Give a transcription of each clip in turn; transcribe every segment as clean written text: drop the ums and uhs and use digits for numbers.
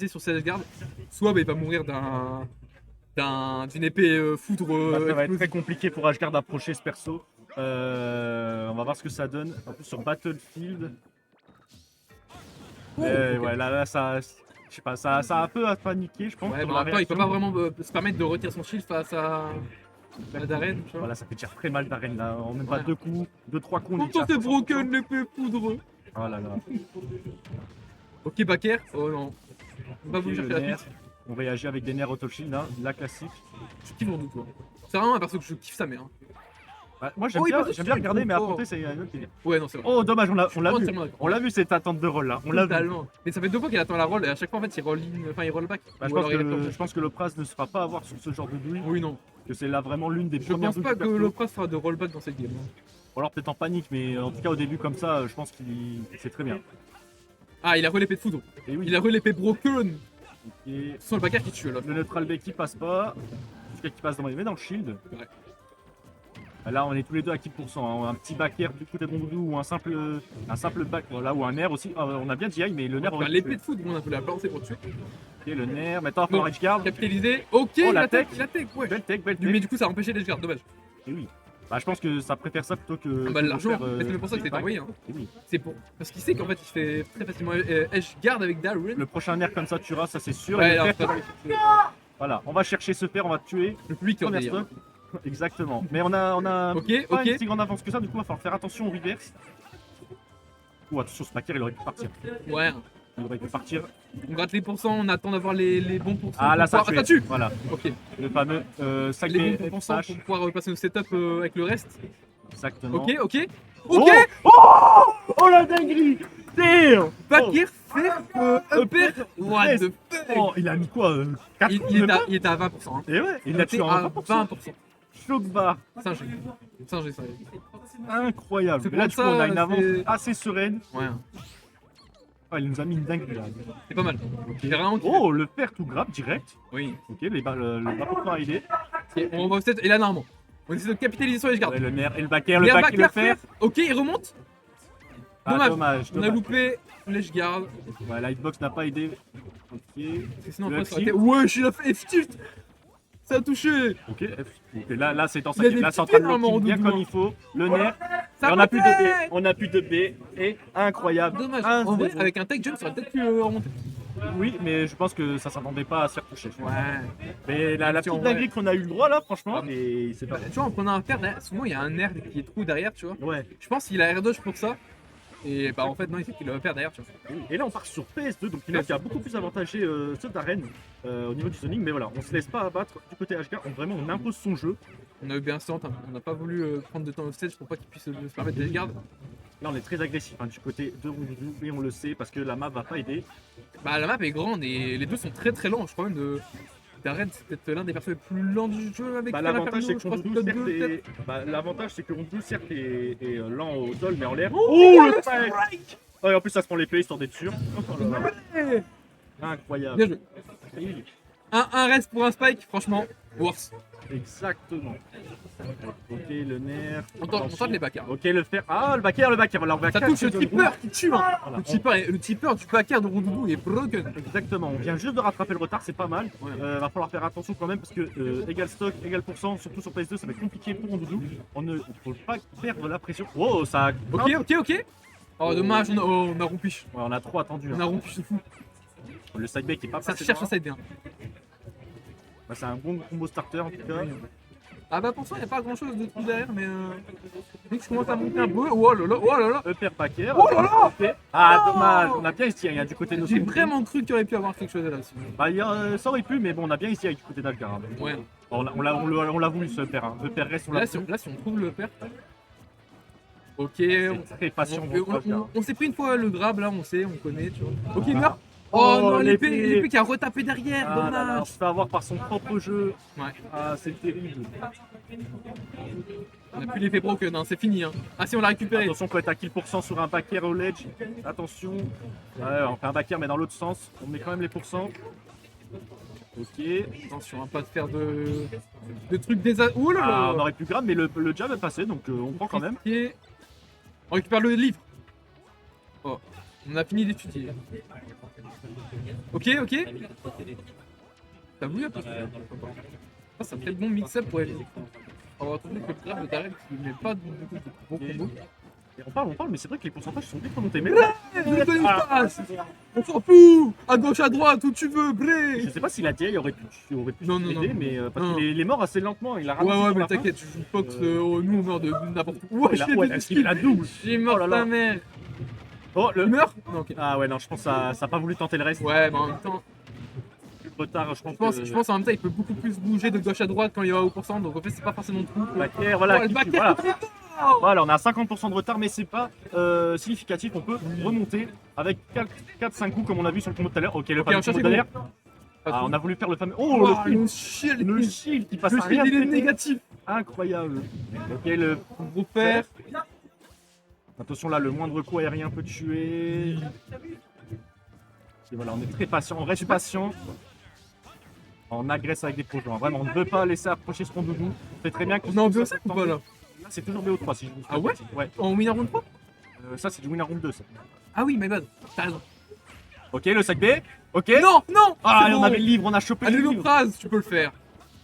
sur Selfguard, soit bah, il va mourir d'une épée foudre. Ça va être explosive. très compliqué pour Ashgard d'approcher ce perso. On va voir ce que ça donne. En plus sur Battlefield. Ok. Ouais, là, ça. Je sais pas, ça a un peu à paniquer, je pense. Ouais, sur mais la en même temps, il peut réaction. pas vraiment se permettre de retirer son shield face à Darren. Tu vois. Voilà, ça fait déjà très mal d'arène là. En même pas Ouais. 2 coups, 2-3 coups. on est Pourtant, déjà à c'est 60%. broken l'épée foudre. Oh là là. Ok, Baker. Oh non. On va Ok, vous le chercher la nerf. suite. On réagit avec des nerfs auto-shield, hein, la classique. Je kiffe Rondu, quoi. C'est vraiment un perso que je kiffe sa mère. Hein. Ouais, moi j'aime Oh, il bien, passe j'aime bien dessus, regarder, mais oh. affronter c'est un autre délire. Ouais, non, c'est vrai. Oh dommage, on l'a vu. entièrement d'accord. On l'a vu cette attente de roll là. On l'a vu. Totalement. Mais ça fait 2 fois qu'il attend la roll et à chaque fois en fait il roll in, enfin il roll back. Bah, Ou alors il répond. je pense que le Pras ne sera pas à voir sur ce genre de douille. Oui, non. Que c'est là vraiment l'une des Je premières pense douilles pas du que perso. le Pras fera de rollback dans cette game. Hein. Ou alors peut-être en panique, mais en tout cas au début comme ça, je pense qu'il c'est très bien. Ah, il a l'épée de foudre. Et oui. Il a l'épée broken. Et Sans le Baker qui tue là. le neutral B qui passe pas. Jusqu'à qui passe dans mais dans le shield. Ouais. Là on est tous les deux à qui %, hein. Un petit backer du côté de Rondoudou ou un simple back, voilà, ou un nerf aussi. On a bien DI, mais le nerf aurait pu L'épée tuer. de foudre, on a pu la balancer pour tuer. Ok, le nerf, maintenant il faut Bon, Rage Guard. Capitalisé. Ok, Oh, il la attaque, tech. il attaque, ouais. Belle tech, belle Mais tech. du coup, ça a empêché les gardes, dommage. Et oui. Bah, je pense que ça préfère ça plutôt que. Ah bah que largement, faire, mais c'est pour ça que c'est back. envoyé. Hein. Et oui. C'est pour. Parce qu'il sait qu'en fait, il fait très facilement edge guard avec Darren. Le prochain nerf comme ça tuera, ça c'est sûr. Ouais, Et le alors, fer, ça- tu vas aller chercher. Voilà, on va chercher ce fer, on va tuer. Le public est en Première délire. stock. Exactement. Mais on a Ok, pas ok. une si grande avance que ça, du coup, il va falloir faire attention au reverse. Ou attention, ce backer, il aurait pu partir. Ouais. Il aurait pu partir. On gratte les pourcents, on attend d'avoir les bons pourcents. Ah là, pour ça pouvoir- tue. tue. Voilà, Ok. le fameux sac Les des bons pourcents FH. pour pouvoir passer au setup avec le reste. Exactement. Ok, ok. Oh Ok. Oh la dinguerie. Damn. Baker fait upper. What Reste. the fuck. Oh, il a mis quoi 4 Il était à 20%. Hein. Et ouais, il l'a était tué en à 20%. 20%. Choc bar. Singé. Singé, ça. Incroyable. C'est Et là, pour du coup, ça, on a une avance c'est- assez sereine. Ouais. Oh, il nous a mis une dinguerie là. C'est pas mal. J'ai vraiment kiffé. Oh, le fer tout grab direct. Oui. Ok, le rapport à aider. Et on va peut-être. Et là, normalement. On essaie de capitaliser sur les gardes. Ouais, le nerf et le backer, le Les backer, le backers fer. faire. Ok, il remonte. Ah, Dommage. On a dommage. loupé l'edge guard. Ouais, la hitbox n'a pas aidé. Ok. Parce que sinon, Le après, ça aurait été. F-tilt. Wesh, il a fait F-tilt. Ça a touché. Ok, ok, là c'est dans Il y a des là, c'est en petits train de nerfs, lock-in bien Rondoudou. comme il faut. Le nerf. Ça Et on a plus de B. remontait. On a plus de B. Et incroyable. Dommage. 1-0. En vrai, avec un tech jump, ça aurait peut-être pu remonter. Oui, mais je pense que ça s'attendait pas à se faire toucher. Ouais. Mais la Si, en petite vrai. dinguerie qu'on a eu le droit là, franchement, Ah. et c'est pas. Tu vois, en prenant un fer, derrière, souvent il y a un air qui est trop derrière, tu vois. Ouais. Je pense qu'il a air dodge pour ça. Et bah en fait, non, il sait qu'il a un fer derrière, tu vois. Et là on part sur PS2, donc il a beaucoup plus avantagé ceux d'Arène au niveau du zoning, mais voilà, on se laisse pas abattre du côté HK, vraiment on impose son jeu. On a eu bien instant, on n'a pas voulu prendre de temps offstage pour pas qu'il puisse se permettre d'edge guard. Là on est très agressif hein, du côté de Rondoudou, et on le sait parce que la map va pas aider. Bah la map est grande et les deux sont très très lents. Je crois même de Darren, c'est peut-être l'un des persos les plus lents du jeu avec Bah, Fer l'avantage c'est Inferno, que je crois Rondoudou top certes 2 peut-être. est... Bah, l'avantage c'est que Rondoudou certes est lent au sol mais en l'air. Oh, le le spike. strike. Oh, et en plus ça se prend l'épée histoire d'être sûr. Oh là là. Ouais. Incroyable. Bien joué. Et oui, Un reste pour un spike, franchement, worse. exactement. Ok le nerf. On tente les backers. Ok le fer. Ah le backer, voilà, on va Ça touche le tripper qui tue. Hein. Voilà. Le tripper du backer de Rondoudou est broken. Exactement, on vient juste de rattraper le retard, c'est pas mal. Ouais. Va falloir faire attention quand même parce que égal stock, égal pourcent, surtout sur PS2, ça va être compliqué pour Rondoudou. On ne faut pas perdre la pression. Oh, ça. Ok. Oh dommage, on a rompiche. Ouais, on a trop attendu. On Hein. a rompiche de fou. Le side back est pas Ça passé. cherche loin. ça side bien. Bah, c'est un bon combo starter en tout cas. Ah bah pour ça, il n'y a pas grand chose de tout derrière, mais dès que je commence à monter un peu, oh là là. Upper backer. Oh là là. Ok. Ah Oh. dommage, on a bien estiré hein, du côté de nos J'ai Rondoudou. vraiment cru qu'il aurait pu avoir quelque chose là-dessus. Bah, ça aurait pu, mais bon, on a bien estiré du côté d'Algar. Hein. Ouais. On l'a voulu ce upper. Hein. Upper reste, on l'a Là, voulu. si on trouve le père. Ok, C'est très patient. on s'est pris une fois le grab là, on sait, on connaît, tu vois. Ok, il Ah. meurt. Oh, Oh, non, l'épée. l'épée qui a retapé derrière, Ah là là, on dommage. se fait avoir par son propre jeu. Ouais, Ah, c'est terrible. on a plus l'épée broken, hein, c'est fini. Hein. Ah si, on l'a récupéré. Attention, faut être à kill % sur un backer au ledge. Attention. Ouais, on fait un backer, mais dans l'autre sens. On met quand même les pourcents. Ok. Attention, hein, pas de faire de trucs désastres. Ouh là Ah, là. on aurait pu grab, mais le jab est passé, donc on prend quand même. Ok. On récupère le livre. Oh. On a fini d'étudier. Ok, ok. T'as voulu un peu. Ah, c'est un très bon mix-up pour éviter. On va trouver que le grave de Darren qui met pas de bons combos. Et on parle, mais c'est vrai que les pourcentages sont vite remontés. Mais On s'en fout. À gauche, à droite, où tu veux, bré. je sais pas si la DI aurait pu Non, non, aider, non. mais parce Non. qu'il est mort assez lentement. Il a Ouais, ralenti ouais, sur mais la fin. t'inquiète, tu joues pas que nous on meurt de n'importe où. Ouais, Il a la double. J'ai mort Oh là là. ta mère. Oh, Il le. meurt. Non, ok. Ah ouais, non, je pense que ça a pas voulu tenter le reste. Ouais, mais en même temps, Plus de retard, je pense en même temps, il peut beaucoup plus bouger de gauche à droite quand il va au pourcent, donc en fait, c'est pas forcément le trou. Backer, voilà, le qui- backer, voilà. trop fort. Voilà, on a 50% de retard, mais c'est pas significatif. On peut remonter avec 4-5 coups, comme on a vu sur le combo tout à l'heure. Ok, le Ok, fameux on cherche combo les d'air. Ah, on a voulu faire le fameux. Oh, le shield. le shield, Le shield qui passe le à rien. shield, il est péter. négatif. Incroyable. Ok, le Gros père. Attention là, le moindre coup aérien peut tuer. Et voilà, on est très patient, on reste patient. On agresse avec des projets. Vraiment, on ne veut pas laisser approcher ce doudou. C'est très bien qu'on On est en BO5 ou pas là? Là, c'est toujours BO3 si je me souviens Ah ouais? pas. Ouais. En winner round 3? Ça, c'est du winner round 2. Ça. Ah oui, my bad. T'as raison. Ok, le sac B. Ok. Non, non. Ah, c'est allez, on bon. avait le livre, on a chopé Allez, le le livre. phrase, tu peux le faire.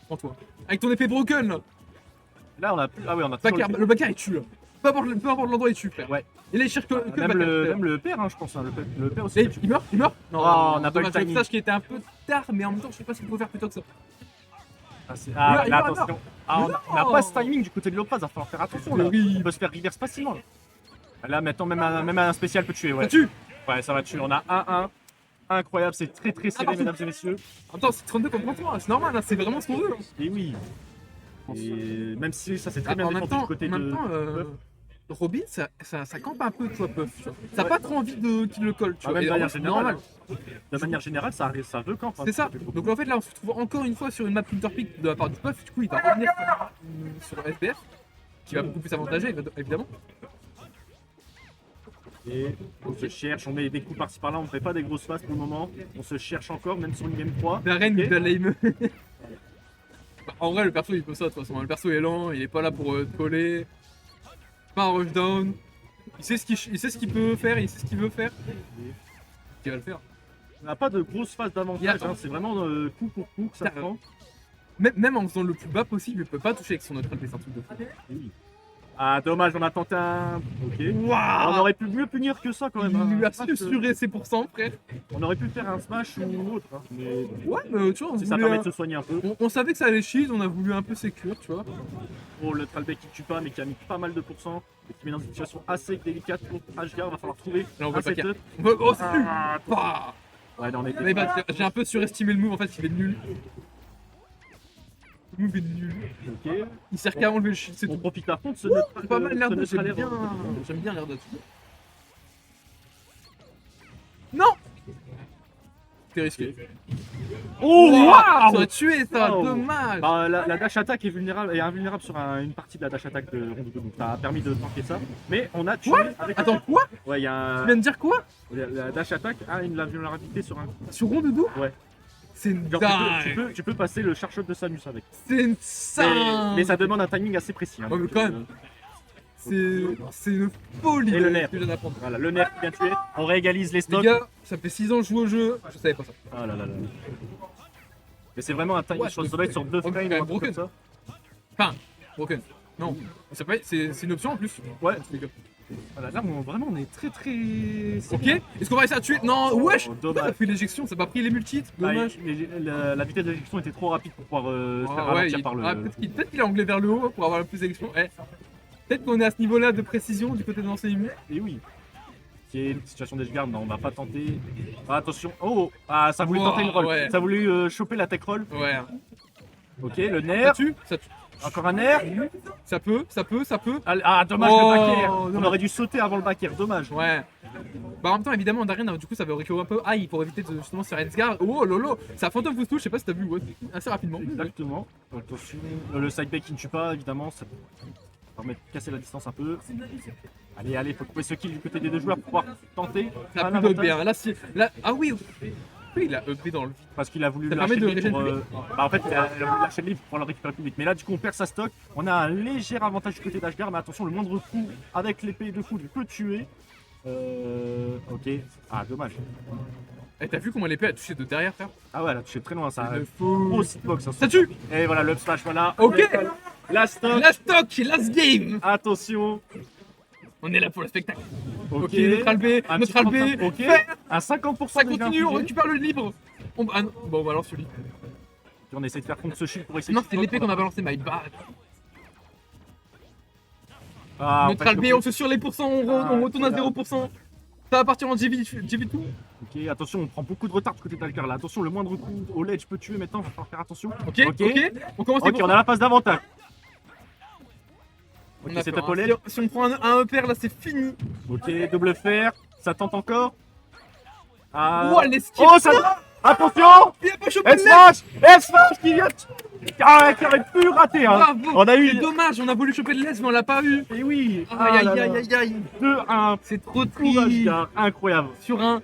Prends-toi. Avec ton épée broken là. Là, on a plus. Ah ouais, on a toujours Backer, le backer il tue là. Peu importe l'endroit il tue, frère. Ouais. Et là il cherche que le même, backer. même le père, hein, je pense. Hein, le père aussi. Et il meurt? Il meurt? Non, Oh, on n'a pas eu le dommage, le timing. message qui était un peu tard, mais en même temps je sais pas si on peut faire plus tôt que ça. Ah, Il là, meurt, attention. Ah, on n'a pas ce timing du côté de l'Opaz, il va falloir faire attention là. Oui. On peut se faire reverse facilement. Là, maintenant, même un spécial peut tuer. Ouais. Ça tue. Ouais, ça va tuer. On a 1-1. Incroyable, c'est très très serré, partout. mesdames et messieurs. En même temps c'est 32 contre 33, c'est normal, hein, c'est vraiment ce qu'on veut. Hein. Et oui. Et même si ça c'est très Ah, bien en même défendu temps, du côté de. Robin, ça campe un peu, tu vois, Puff. Tu vois. Ça n'a pas trop envie qu'il le colle, tu Ah, vois. même Et de en manière vrai, c'est générale. normal. De manière générale, ça veut camp. C'est ça. Donc en fait, là, on se retrouve encore une fois sur une map Counterpick de la part du Puff. Du coup, il va revenir sur SBF, qui va beaucoup plus avantager, évidemment. Et on se cherche, on met des coups par-ci par-là, on ne fait pas des grosses phases pour le moment. On se cherche encore, même sur une game 3. Darren, Ok. il va l'aim. Bah, en vrai, le perso, il peut ça, de toute façon. Le perso est lent, il est pas là pour te coller. Pas un rushdown. Il sait ce qu'il peut faire, il sait ce qu'il veut faire. Il va le faire. On n'a pas de grosse phase d'avantage, Yeah. hein, c'est vraiment coup pour coup que ça Putain, prend. Même en faisant le plus bas possible, il peut pas toucher avec son autre c'est un truc de fou. Oui. Ah, dommage, on a tenté un. Ok. On Waouh! aurait pu mieux punir que ça quand même. Il lui a Un smash, susurré ses pourcents, frère. on aurait pu faire un smash ou autre. Hein. Mais Ouais, mais tu vois, si ça permet de se soigner un peu. on savait que ça allait shield, on a voulu un peu sécure, tu vois. Oh, le Tralbeck qui tue pas, mais qui a mis pas mal de pourcents. Et qui met dans une situation assez délicate pour Ashgar. Va falloir trouver Là, on un veut pas setup. Oh, c'est nul! Ah, Bah. ouais, non, on était. Mais bah, j'ai un peu surestimé le move, en fait, il est nul. Le move est nul. Ok. Il sert qu'à enlever le shield, c'est On tout. profite à fond de ce C'est pas mal l'air de neutre j'aime à l'air. bien l'air de Non! C'est risqué. Oh, Ça waouh! aurait tué ça, Wow. dommage! Bah, la dash attack est vulnérable, invulnérable sur une partie de la dash attack de Rondoudou, donc ça a permis de tanker ça. Mais on a tué Quoi? avec. Attends, quoi? Ouais, il y a Tu un. viens de dire quoi? La dash attack a la vulnérabilité sur un. Sur Rondoudou? Ouais. C'est une Genre, dingue! tu peux passer le charge shot de Samus avec. C'est une dingue! Mais ça demande un timing assez précis. Hein, Ouais, mais donc, quand même. C'est une folie Et le de nerf. ce que je viens d'apprendre. Voilà, le nerf bien tué. On réégalise les Les stocks. gars, ça fait 6 ans que je joue au jeu, je savais pas ça. Ah là là là. Mais c'est vraiment un timing Ouais, sur le mais- soleil sur 2 Ouais, frames mais ou un truc comme broken. ça. Enfin, broken. Non, c'est une option en plus. Ouais. Voilà, là on est très très. Ok, est-ce qu'on va réussir à tuer? Non, wesh! dommage. Pourquoi t'as fait l'éjection? Ça m'a pris les multis, dommage. La vitesse d'éjection était trop rapide pour pouvoir se faire Ah, ouais, ralentir par le. peut-être qu'il a anglais vers le haut pour avoir la plus d'éjection. Eh, peut-être qu'on est à ce niveau-là de précision du côté de l'ancien immu. Et oui. Qui est une situation d'edgeguard, non, on va pas tenter. Ah, attention. Oh, ah, ça voulait Wow, tenter une roll. ouais. Ça voulait choper la tech roll. Ouais. Ok, le Ça nerf. tue? Ça tue. Encore un nerf. Ça peut. Ah, dommage Oh, le backer. On dommage. aurait dû sauter avant le backer, dommage. Ouais. Bah en même temps, évidemment, Darien, du coup, ça va reculer un peu. Ah, pour éviter de justement se faire Edgeguard. Oh lolo, c'est un Phantom Footstool, je sais pas si t'as vu, ouais, assez rapidement. Exactement. Attention. Le sideback qui ne tue pas, évidemment. Ça permet de casser la distance un peu. Allez, faut couper ce kill du côté des deux joueurs pour pouvoir tenter. Ça un a plus avantage. d'UP, hein. Là, ah oui, oui, il a EP dans le vide. Parce qu'il a voulu Ça lâcher permet de le lead pour, régénérer. bah, en fait, il a voulu lâcher le lead pour le récupérer plus vite. Mais là, du coup, on perd sa stock. On a un léger avantage du côté d'Ashgar, mais attention, le moindre coup avec l'épée de foudre peut tuer. Ok. Ah, dommage. Eh, t'as vu comment l'épée a touché de derrière, frère? Ah ouais, elle a touché très loin, ça. Le fou. Grosse hitbox, ça. Ça tue. Et voilà, le up smash, voilà. Ok. La stock. Last stock, last game. Attention. On est là pour le spectacle. Ok. Ok, neutral B, Un neutral B. petit 35. Ok. Faire. Un 50%. Ça déjà continue, on infligé. récupère le libre. Ah non. Bon, on balance celui. Et on essaie de faire contre ce shield pour essayer Non, de... c'était l'épée qu'on a balancé, my bad. Ah, Neutral B, on se sur les pourcents, on retourne à c'est là. 0%. Ça va partir en GV2. Ok, attention, on prend beaucoup de retard du côté d'Alcar là. Attention, le moindre coup au ledge peut tuer maintenant, va falloir faire attention. Ok, on commence Ok, on a la phase d'avantage. Ok, On a c'est peur, top au hein. ledge. Si on prend un upper là, c'est fini. Ok, double fer. Ça tente encore. Ah. Ouah, l'esquive. Oh, ça va. Attention. Il a pas chopé le left. S-Smash. S-Smash qui vient. Ah, qui aurait pu rater. Hein. Bravo. On a eu. C'est dommage, on a voulu choper le lest, mais on l'a pas eu. Et oui. Aïe, aïe, aïe, aïe, aïe. 2-1. C'est trop Courage, triste. gars. Incroyable. Sur un